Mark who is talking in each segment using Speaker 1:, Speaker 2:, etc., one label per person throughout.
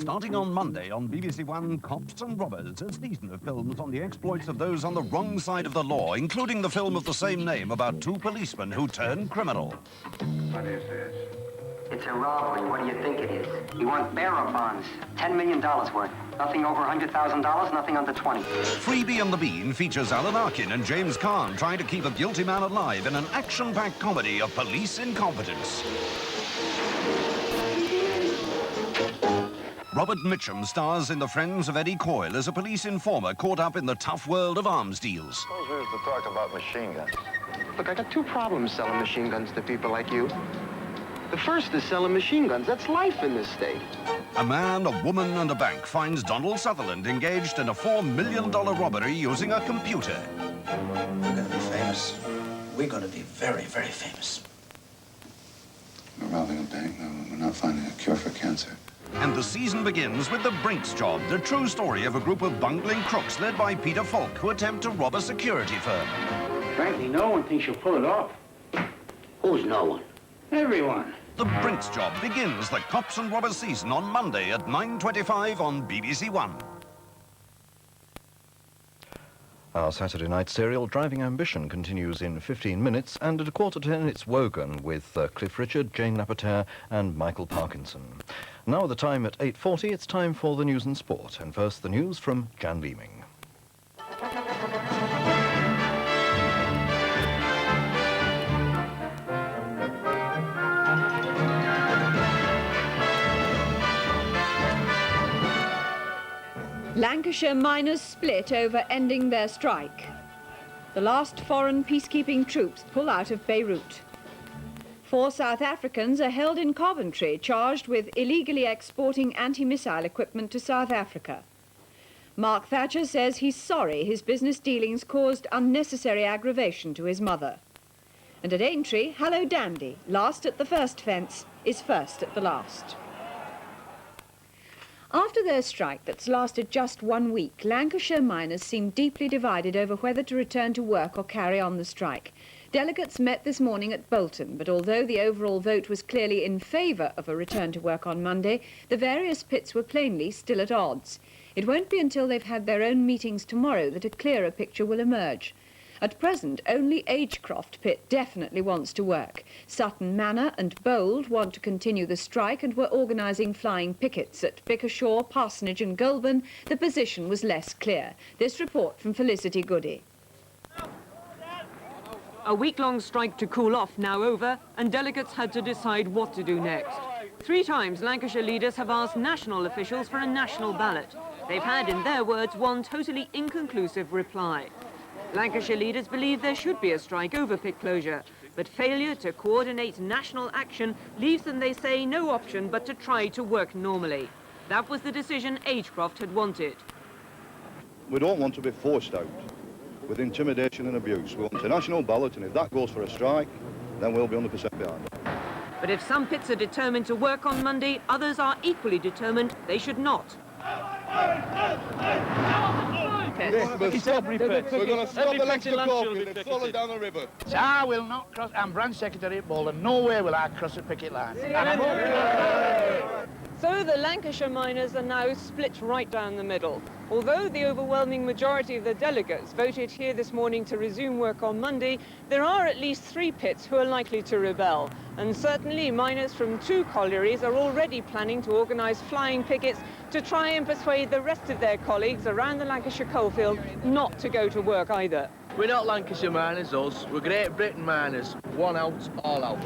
Speaker 1: Starting on Monday on BBC One, Cops and Robbers, a season of films on the exploits of those on the wrong side of the law, including the film of the same name about two policemen who turn criminal.
Speaker 2: What is this?
Speaker 3: It's a robbery. What do you think it is? We want bearer bonds. $10 million worth. Nothing over $100,000, nothing under 20.
Speaker 1: Freebie and the Bean features Alan Arkin and James Caan trying to keep a guilty man alive in an action-packed comedy of police incompetence. Robert Mitchum stars in The Friends of Eddie Coyle as a police informer caught up in the tough world of arms deals.
Speaker 2: Suppose we was to talk about machine guns.
Speaker 4: Look, I got two problems selling machine guns to people like you. The first is selling machine guns. That's life in this state.
Speaker 1: A man, a woman, and a bank finds Donald Sutherland engaged in a $4 million robbery using a computer.
Speaker 5: We're going to be famous. We're going to be very, very famous.
Speaker 6: We're robbing a bank. No, we're not finding a cure for cancer.
Speaker 1: And the season begins with The Brinks Job, the true story of a group of bungling crooks led by Peter Falk, who attempt to rob a security firm.
Speaker 7: Frankly, no one thinks you'll pull it off.
Speaker 5: Who's no one?
Speaker 7: Everyone.
Speaker 1: The Brinks Job begins the Cops and Robbers season on Monday at 9:25 on BBC One.
Speaker 8: Our Saturday night serial, Driving Ambition, continues in 15 minutes, and at 9:45 it's Wogan with Cliff Richard, Jane Lapotaire and Michael Parkinson. Now at the time at 8:40, it's time for the news and sport. And first, the news from Jan Leeming.
Speaker 9: Lancashire miners split over ending their strike. The last foreign peacekeeping troops pull out of Beirut. 4 South Africans are held in Coventry, charged with illegally exporting anti-missile equipment to South Africa. Mark Thatcher says he's sorry his business dealings caused unnecessary aggravation to his mother. And at Aintree, hello dandy, last at the first fence is first at the last. After their strike that's lasted just 1 week, Lancashire miners seem deeply divided over whether to return to work or carry on the strike. Delegates met this morning at Bolton, but although the overall vote was clearly in favour of a return to work on Monday, the various pits were plainly still at odds. It won't be until they've had their own meetings tomorrow that a clearer picture will emerge. At present, only Agecroft pit definitely wants to work. Sutton Manor and Bold want to continue the strike and were organising flying pickets. At Bickershaw, Parsonage and Goulburn, the position was less clear. This report from Felicity Goody.
Speaker 10: A week-long strike to cool off now over, and delegates had to decide what to do next. 3 times Lancashire leaders have asked national officials for a national ballot. They've had, in their words, one totally inconclusive reply. Lancashire leaders believe there should be a strike over pit closure, but failure to coordinate national action leaves them, they say, no option but to try to work normally. That was the decision Agecroft had wanted.
Speaker 11: We don't want to be forced out with intimidation and abuse. We want a national ballot, and if that goes for a strike, then we'll be 100% behind it.
Speaker 10: But if some pits are determined to work on Monday, others are equally determined they should not.
Speaker 11: We're going to stop electric coffee. They've fallen down the river.
Speaker 7: I will not cross. I'm branch secretary at Bolton. No way will I cross the picket line.
Speaker 10: So the Lancashire miners are now split right down the middle. Although the overwhelming majority of the delegates voted here this morning to resume work on Monday, there are at least 3 pits who are likely to rebel. And certainly miners from 2 collieries are already planning to organise flying pickets to try and persuade the rest of their colleagues around the Lancashire coalfield not to go to work either.
Speaker 12: We're not Lancashire miners, us. We're Great Britain miners. One out, all out.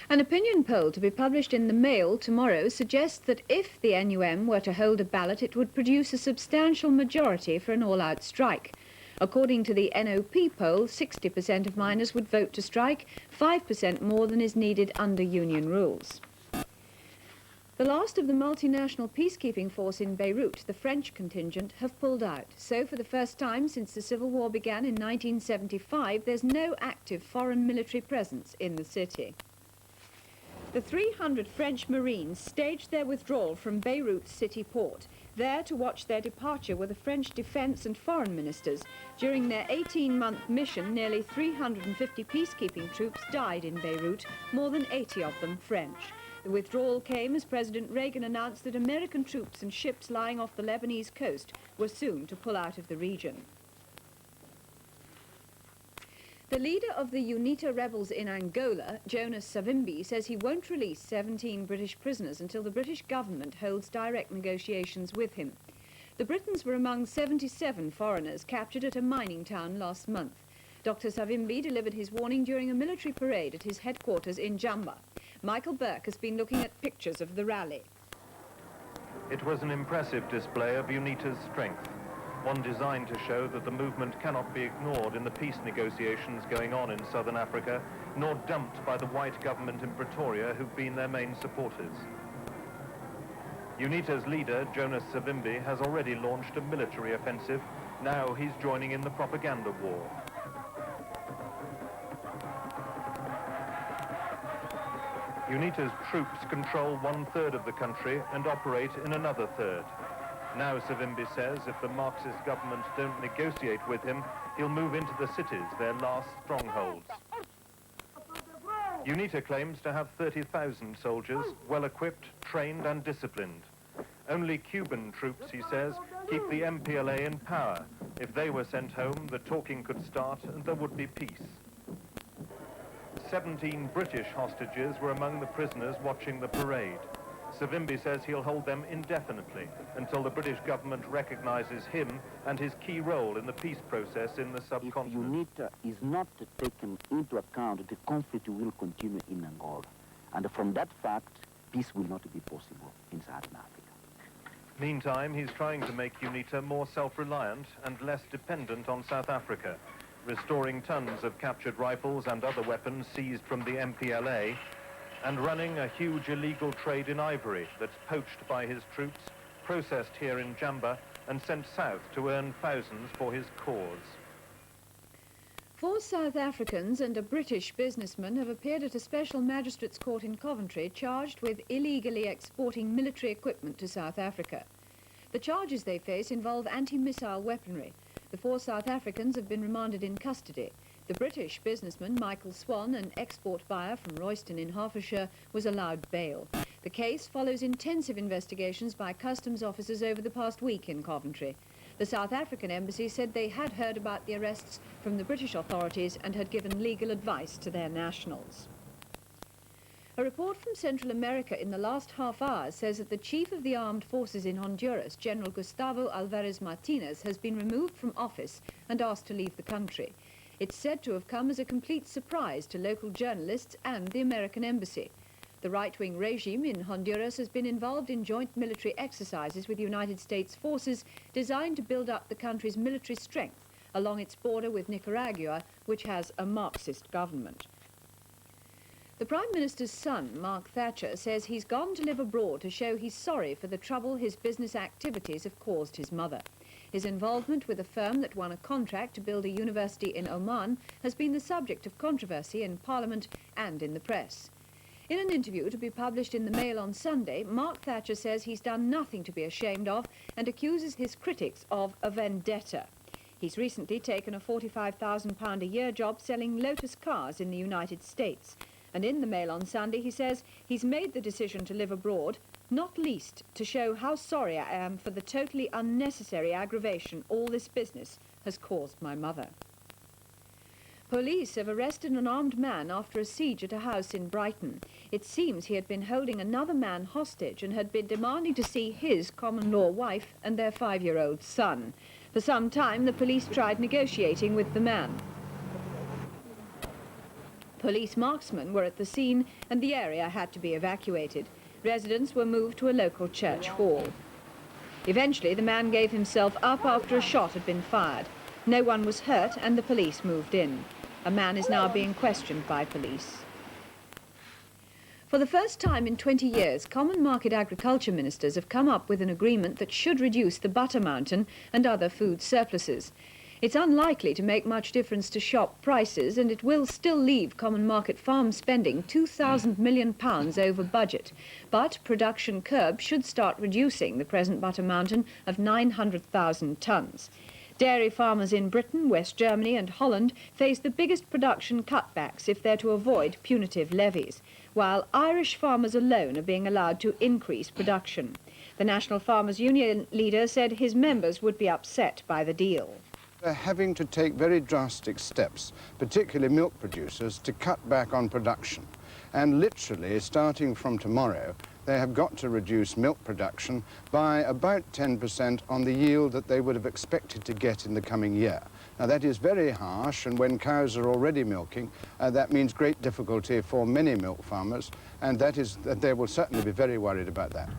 Speaker 9: An opinion poll to be published in the Mail tomorrow suggests that if the NUM were to hold a ballot, it would produce a substantial majority for an all-out strike. According to the NOP poll, 60% of miners would vote to strike, 5% more than is needed under union rules. The last of the multinational peacekeeping force in Beirut, the French contingent, have pulled out. So for the first time since the civil war began in 1975, there's no active foreign military presence in the city. The 300 French Marines staged their withdrawal from Beirut city port. There to watch their departure were the French defence and foreign ministers. During their 18-month mission, nearly 350 peacekeeping troops died in Beirut, more than 80 of them French. The withdrawal came as President Reagan announced that American troops and ships lying off the Lebanese coast were soon to pull out of the region. The leader of the UNITA rebels in Angola, Jonas Savimbi, says he won't release 17 British prisoners until the British government holds direct negotiations with him. The Britons were among 77 foreigners captured at a mining town last month. Dr. Savimbi delivered his warning during a military parade at his headquarters in Jamba. Michael Burke has been looking at pictures of the rally.
Speaker 8: It was an impressive display of UNITA's strength, one designed to show that the movement cannot be ignored in the peace negotiations going on in southern Africa, nor dumped by the white government in Pretoria, who've been their main supporters. UNITA's leader, Jonas Savimbi, has already launched a military offensive. Now he's joining in the propaganda war. UNITA's troops control 1/3 of the country and operate in another third. Now, Savimbi says, if the Marxist government don't negotiate with him, he'll move into the cities, their last strongholds. UNITA claims to have 30,000 soldiers, well-equipped, trained and disciplined. Only Cuban troops, he says, keep the MPLA in power. If they were sent home, the talking could start and there would be peace. 17 British hostages were among the prisoners watching the parade. Savimbi says he'll hold them indefinitely until the British government recognizes him and his key role in the peace process in the subcontinent.
Speaker 13: If UNITA is not taken into account, the conflict will continue in Angola. And from that fact, peace will not be possible in Southern Africa.
Speaker 8: Meantime, he's trying to make UNITA more self-reliant and less dependent on South Africa, restoring tons of captured rifles and other weapons seized from the MPLA, and running a huge illegal trade in ivory that's poached by his troops, processed here in Jamba, and sent south to earn thousands for his cause.
Speaker 9: 4 South Africans and a British businessman have appeared at a special magistrates' court in Coventry charged with illegally exporting military equipment to South Africa. The charges they face involve anti-missile weaponry. The 4 South Africans have been remanded in custody. The British businessman, Michael Swan, an export buyer from Royston in Hertfordshire, was allowed bail. The case follows intensive investigations by customs officers over the past week in Coventry. The South African embassy said they had heard about the arrests from the British authorities and had given legal advice to their nationals. A report from Central America in the last half hour says that the chief of the armed forces in Honduras, General Gustavo Alvarez Martinez, has been removed from office and asked to leave the country. It's said to have come as a complete surprise to local journalists and the American embassy. The right-wing regime in Honduras has been involved in joint military exercises with United States forces designed to build up the country's military strength along its border with Nicaragua, which has a Marxist government. The Prime Minister's son, Mark Thatcher, says he's gone to live abroad to show he's sorry for the trouble his business activities have caused his mother. His involvement with a firm that won a contract to build a university in Oman has been the subject of controversy in Parliament and in the press. In an interview to be published in the Mail on Sunday, Mark Thatcher says he's done nothing to be ashamed of and accuses his critics of a vendetta. He's recently taken a £45,000 a year job selling Lotus cars in the United States. And in the Mail on Sunday, he says he's made the decision to live abroad, not least to show how sorry I am for the totally unnecessary aggravation all this business has caused my mother. Police have arrested an armed man after a siege at a house in Brighton. It seems he had been holding another man hostage and had been demanding to see his common-law wife and their 5-year-old son. For some time, the police tried negotiating with the man. Police marksmen were at the scene and the area had to be evacuated. Residents were moved to a local church hall. Eventually, the man gave himself up after a shot had been fired. No one was hurt and the police moved in. A man is now being questioned by police. For the first time in 20 years, common market agriculture ministers have come up with an agreement that should reduce the butter mountain and other food surpluses. It's unlikely to make much difference to shop prices, and it will still leave common market farm spending £2,000 million over budget. But production curb should start reducing the present butter mountain of 900,000 tonnes. Dairy farmers in Britain, West Germany and Holland face the biggest production cutbacks if they're to avoid punitive levies, while Irish farmers alone are being allowed to increase production. The National Farmers Union leader said his members would be upset by the deal.
Speaker 14: They're having to take very drastic steps, particularly milk producers, to cut back on production. And literally, starting from tomorrow, they have got to reduce milk production by about 10% on the yield that they would have expected to get in the coming year. Now, that is very harsh, and when cows are already milking, that means great difficulty for many milk farmers, and they will certainly be very worried about that.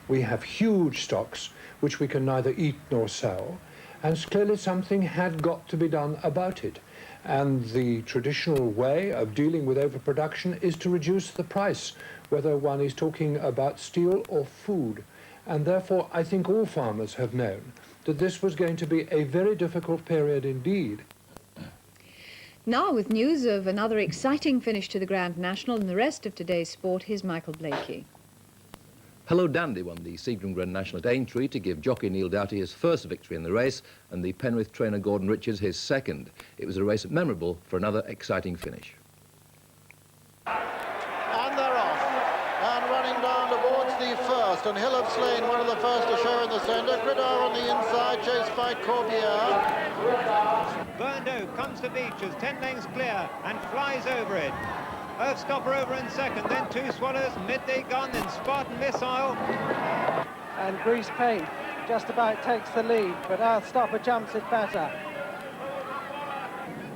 Speaker 15: We have huge stocks which we can neither eat nor sell, and clearly something had got to be done about it. And the traditional way of dealing with overproduction is to reduce the price, whether one is talking about steel or food. And therefore, I think all farmers have known that this was going to be a very difficult period indeed.
Speaker 9: Now, with news of another exciting finish to the Grand National and the rest of today's sport, here's Michael Blakey.
Speaker 16: Hello Dandy won the Seagram Grand National at Aintree to give jockey Neil Doughty his first victory in the race and the Penrith trainer Gordon Richards his second. It was a race memorable for another exciting finish.
Speaker 17: And they're off. And running down towards the first. And Hill of Slane, one of the first to show in the centre. Cridar on the inside, chased by Corbière.
Speaker 18: Burndow comes to Beaches, 10 lengths clear, and flies over it. Earthstopper over in second, then Two Swallows, Midday Gun, then Spartan Missile.
Speaker 19: And Grease Paint just about takes the lead, but Earthstopper jumps it better.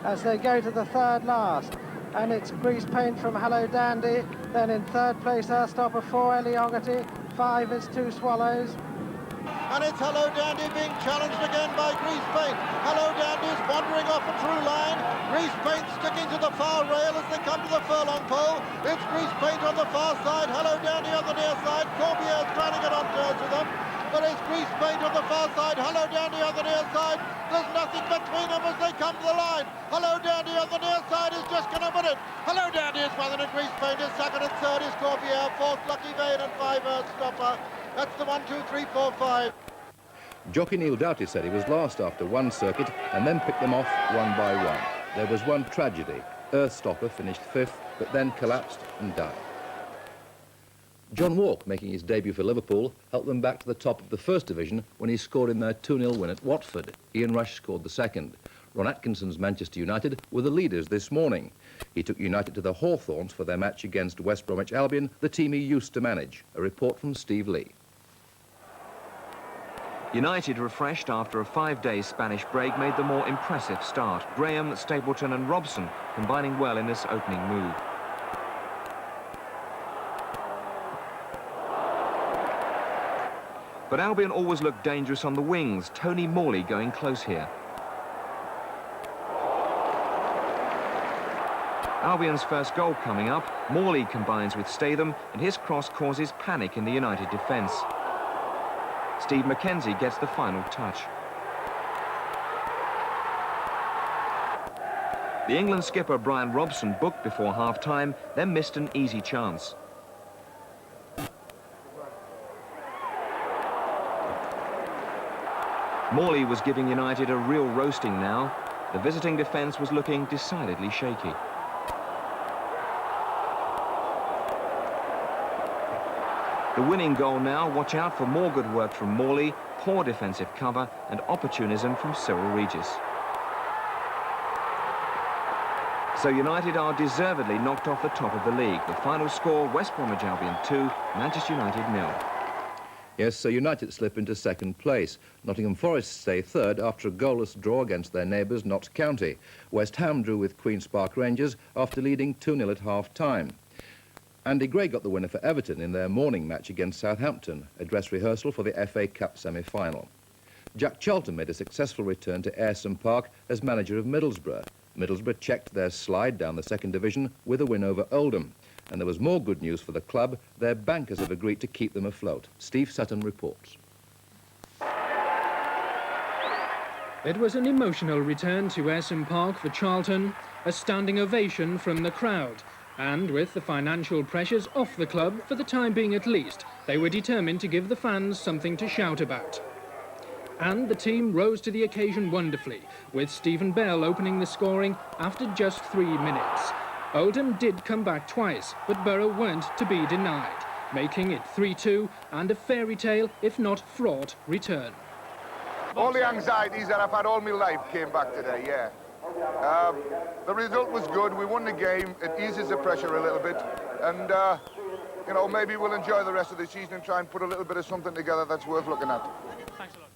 Speaker 19: As they go to the third last, and it's Grease Paint from Hello Dandy, then in third place Earthstopper, 4 Ellie Oggerty, 5 is Two Swallows.
Speaker 17: And it's Hello Dandy being challenged again by Grease Paint. Hello Dandy's wandering off a true line. Grease Paint sticking to the far rail as they come to the furlong pole. It's Grease Paint on the far side, Hello Dandy on the near side. Corbière's trying to get on terms with them. But it's Grease Paint on the far side, Hello Dandy on the near side. There's nothing between them as they come to the line. Hello Dandy on the near side is just going to win it. Hello Dandy is one, and Grease Paint is second, and third is Corbière, fourth Lucky Vein, and 5 Earthstopper. That's the 1, 2, 3, 4, 5.
Speaker 16: Jockey Neil Doughty said he was last after one circuit and then picked them off one by one. There was one tragedy. Earthstopper finished 5th, but then collapsed and died. John Walk, making his debut for Liverpool, helped them back to the top of the First Division when he scored in their 2-0 win at Watford. Ian Rush scored the second. Ron Atkinson's Manchester United were the leaders this morning. He took United to the Hawthorns for their match against West Bromwich Albion, the team he used to manage. A report from Steve Lee.
Speaker 20: United, refreshed after a 5-day Spanish break, made the more impressive start. Graham, Stapleton and Robson combining well in this opening move. But Albion always looked dangerous on the wings. Tony Morley going close here. Albion's first goal coming up. Morley combines with Statham, and his cross causes panic in the United defence. Steve Mackenzie gets the final touch. The England skipper Brian Robson booked before half-time, then missed an easy chance. Morley was giving United a real roasting now. The visiting defence was looking decidedly shaky. The winning goal now. Watch out for more good work from Morley, poor defensive cover and opportunism from Cyril Regis. So United are deservedly knocked off the top of the league. The final score, West Bromwich Albion 2, Manchester United 0.
Speaker 16: Yes, so United slip into second place. Nottingham Forest stay third after a goalless draw against their neighbours Notts County. West Ham drew with Queen's Park Rangers after leading 2-0 at half-time. Andy Gray got the winner for Everton in their morning match against Southampton, a dress rehearsal for the FA Cup semi-final. Jack Charlton made a successful return to Ayresome Park as manager of Middlesbrough. Middlesbrough checked their slide down the second division with a win over Oldham. And there was more good news for the club. Their bankers have agreed to keep them afloat. Steve Sutton reports.
Speaker 21: It was an emotional return to Ayresome Park for Charlton, a standing ovation from the crowd. And with the financial pressures off the club, for the time being at least, they were determined to give the fans something to shout about. and the team rose to the occasion wonderfully, with Stephen Bell opening the scoring after just 3 minutes. Oldham did come back twice, but Borough weren't to be denied, making it 3-2 and a fairy tale, if not fraught, return.
Speaker 3: All the anxieties that I've had all my life came back today, yeah. The result was good. We won the game. It eases the pressure a little bit. And, you know, maybe we'll enjoy the rest of the season and try and put a little bit of something together that's worth looking at.
Speaker 21: Thanks a lot.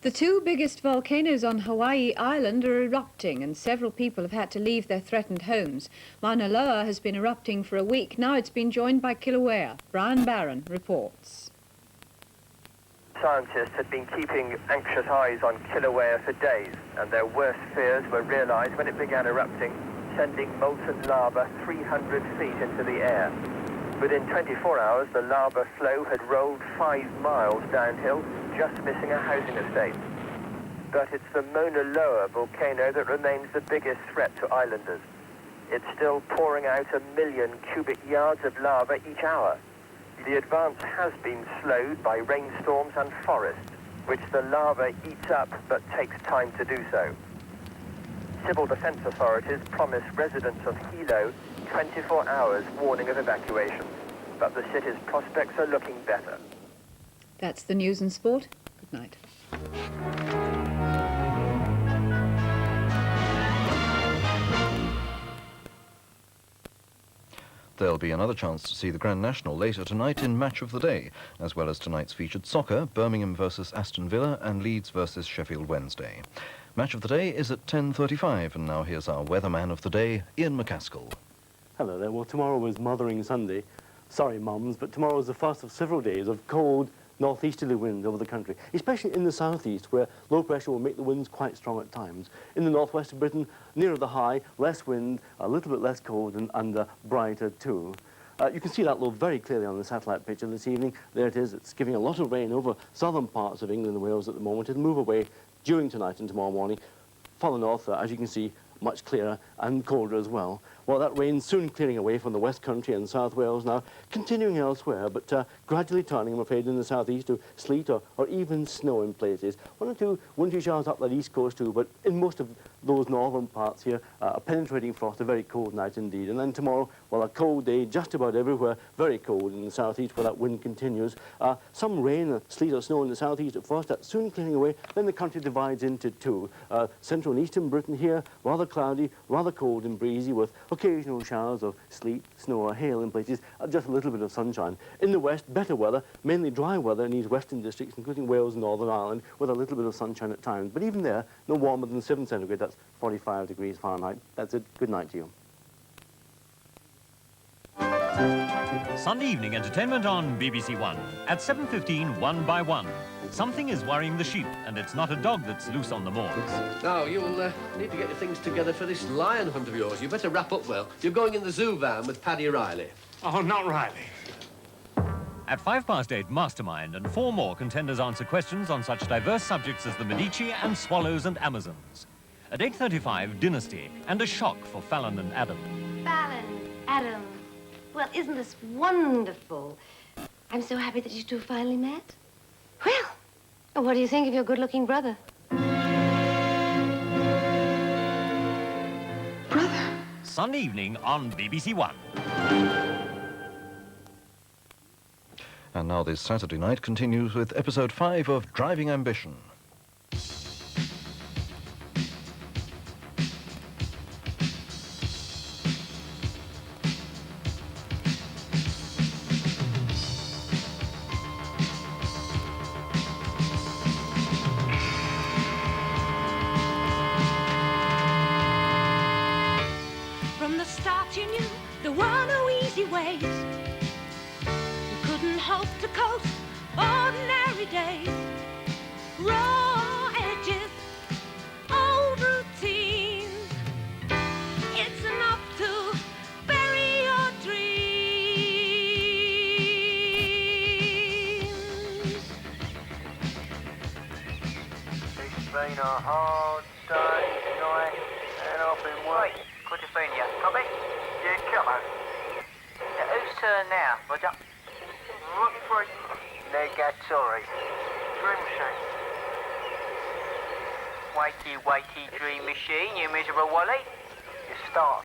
Speaker 9: The two biggest volcanoes on Hawaii Island are erupting, and several people have had to leave their threatened homes. Mauna Loa has been erupting for a week. Now it's been joined by Kilauea. Brian Barron reports.
Speaker 22: Scientists had been keeping anxious eyes on Kilauea for days, and their worst fears were realized when it began erupting, sending molten lava 300 feet into the air. Within 24 hours, the lava flow had rolled 5 miles downhill, just missing a housing estate. But it's the Mauna Loa volcano that remains the biggest threat to islanders. It's still pouring out 1 million cubic yards of lava each hour. The advance has been slowed by rainstorms and forests, which the lava eats up but takes time to do so. Civil defense authorities promise residents of Hilo 24 hours warning of evacuation, but the city's prospects are looking better.
Speaker 9: That's the news and sport. Good night.
Speaker 8: There'll be another chance to see the Grand National later tonight in Match of the Day, as well as tonight's featured soccer, Birmingham versus Aston Villa and Leeds versus Sheffield Wednesday. Match of the Day is at 10:35, and now here's our weatherman of the day, Ian McCaskill.
Speaker 23: Hello there. Well, tomorrow was Mothering Sunday. Sorry, mums, but tomorrow is the first of several days of cold, northeasterly winds over the country, especially in the southeast, where low pressure will make the winds quite strong at times. In the northwest of Britain, nearer the high, less wind, a little bit less cold, and brighter too. You can see that low very clearly on the satellite picture this evening. There it is. It's giving a lot of rain over southern parts of England and Wales at the moment. It'll move away during tonight and tomorrow morning. Further north, as you can see, much clearer and colder as well. Well, that rain soon clearing away from the West Country and South Wales now, continuing elsewhere, but gradually turning, I'm afraid, in the southeast to sleet or even snow in places. One or two wintry showers up that east coast too, but in most of those northern parts here, a penetrating frost, a very cold night indeed. And then tomorrow, well, a cold day just about everywhere, very cold in the southeast where that wind continues. Some rain, sleet or snow in the southeast at first, that's soon clearing away. Then the country divides into two. Central and eastern Britain here, rather cloudy, rather cold and breezy with occasional showers of sleet, snow or hail in places, just a little bit of sunshine. In the west, better weather, mainly dry weather in these western districts, including Wales and Northern Ireland, with a little bit of sunshine at times. But even there, no warmer than 7 centigrade, that's 45 degrees Fahrenheit. That's it. Good night to you.
Speaker 24: Sunday evening entertainment on BBC One. At 7:15, One by One. Something is worrying the sheep, and it's not a dog that's loose on the moors.
Speaker 25: Now, you'll need to get your things together for this lion hunt of yours. You better wrap up well. You're going in the zoo van with Paddy Riley.
Speaker 24: Oh, not Riley. At 8:05, Mastermind, and 4 more contenders answer questions on such diverse subjects as the Medici and swallows and Amazons. At 8:35, Dynasty, and a shock for Fallon and Adam.
Speaker 26: Fallon, Adam. Well, isn't this wonderful? I'm so happy that you two finally met. Well, what do you think of your good-looking brother?
Speaker 24: Brother. Sunday evening on BBC One.
Speaker 8: And now this Saturday night continues with episode 5 of Driving Ambition.
Speaker 27: From the start you knew there were no easy ways. You couldn't hope to coast ordinary days. Raw edges, old routines. It's enough to bury your dreams.
Speaker 28: It's been a hard day tonight, and I've been working.
Speaker 29: Quadrophenia, copy? Yeah, come on. Now, whose turn now, Roger?
Speaker 28: Looking for Negatory. Dream Shack.
Speaker 29: Wakey, wakey, dream machine, you miserable wally. You start.